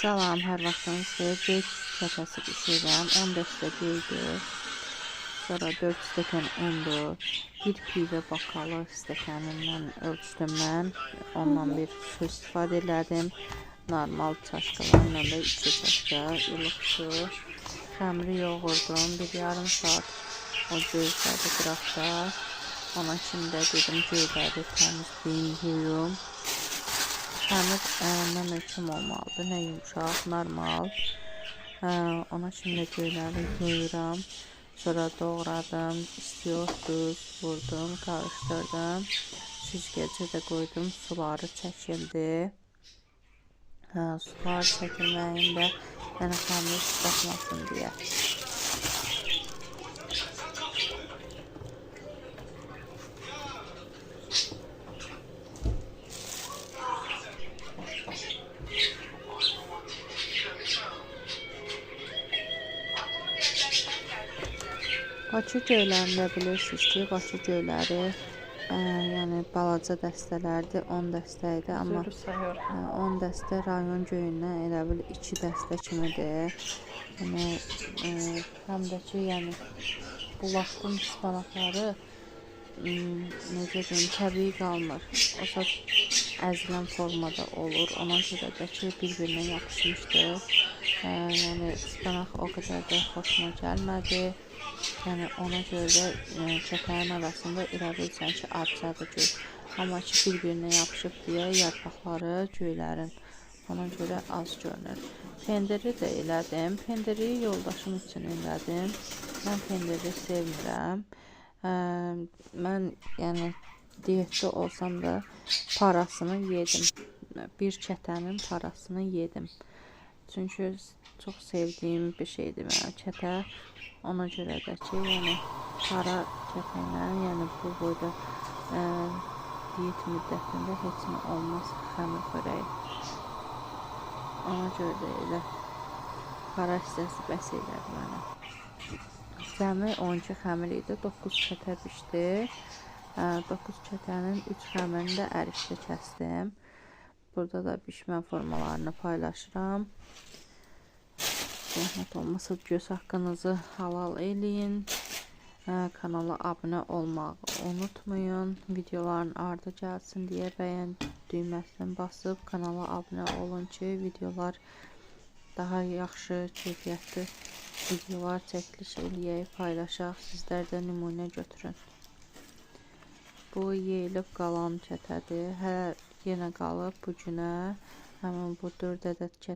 Salam, hər vaxtınız xeyir. 5 çəkəsi bişirəm. 10 dəstə geydir. Sonra 4 stəkan undur. Bir pivə bakalı stəkanından ölçdüm. Ondan bir su istifadə elədim. Normal çaşqalarla da 2 çaşqa ılıq su. Xəmiri yoğurdum. Bir yarım saat o gözlədi qıraqda. Ona şimdi dedim göyləri təmizləyim, yuyum. Xəmir nə möhkəm olmalıdır, nə yumuşaq, normal. Ona şimdi göyləri yuyuram. Sonra doğradım, istiyor duz vurdum, karıştırdım. Süzgəcə də qoydum, suları çəkildi. Sular çəkilməyində, yəni xəmir çıxmasın deyə. Bakı göylərində bilirsiniz ki, Bakı göyləri yəni balaca dəstələrdir, 10 dəstə idi, amma 10 dəstə rayon göyündən elə bil 2 dəstə kimidir. Yəni həm də ki, yəni bulaqdan ispanaqları necə deyim, təbii qalmır. O saat əzilən formada olur. Ona görə də ki, bir-birinə yapışmışdır. Yəni ispanaq o qədər də xoşuma gəlmədi. Yəni ona görə də çəkəyin arasında elə bilsən ki, arcadır göy. Amma ki, bir-birinə yapışıb deyə yarpaqları göylərin. Ona görə az görünür. Pendiri də elədim. Pendiri yoldaşım üçün elədim. Mən pendiri sevmirəm. Mən yəni diyetdə olsam da parasını yedim. Bir kətənin parasını yedim. Çünki çox sevdiyim bir şeydir mənim kətə. Ona görə də ki, yəni para kətəylə, yəni bu boyda diyet müddətində heç nə olmaz xəmir xörəyi. Ona görə də elə para hissəsi bəs elədi mənə. Cəmi 12 xəmir idi, 9 kətə bişdi. 9 kətənin 3 xəmirini də ərikdə kəsdim. Burada da bişmə formalarını paylaşıram. Zəhmət olmasa göz haqqınızı halal eləyin. Kanala abunə olmağı unutmayın. Videoların ardı gəlsin deyə bəyən düyməsini basıb kanala abunə olun ki, videolar daha yaxşı keyfiyyətli videolar çəkiliş eləyək, paylaşaq, sizlər də nümunə götürün. Bu yeyilib qalan kətədir. Yenə qalıb bu günə. Həmin bu 4 ədəd kətə